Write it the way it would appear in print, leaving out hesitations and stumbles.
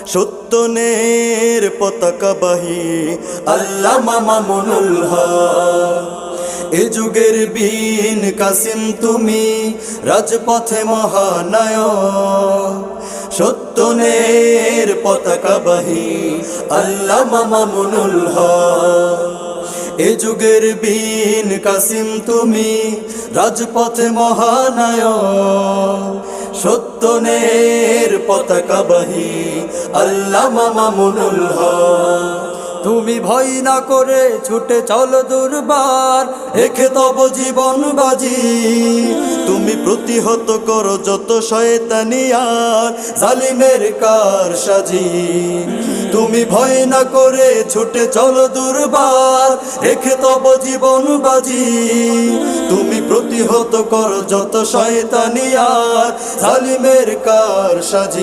সত্যনের পতাকাবাহী আল্লামা মামুনুল হক। এ যুগের বীর কাসিম তুমি রাজপথে মহানায়ক। সত্যনের পতাকাবাহী আল্লামা মামুনুল হক। এ যুগের বীর কাসিম তুমি রাজপথে মহানায়ক। সত্যনের পতাকাবাহী আল্লামা মামুনুল হক। তুমি ভয় না করে ছুটে চলো দুর্বার, রেখে তব জীবন বাজি। তুমি প্রতিহত করো যত শয়তানি আর জালিমের কারসাজি। তুমি ভয় না করে ছুটে চলো দুর্বার, রেখে তব জীবন বাজি। তুমি প্রতিহত করো যত শয়তানি আর জালিমের কারসাজি।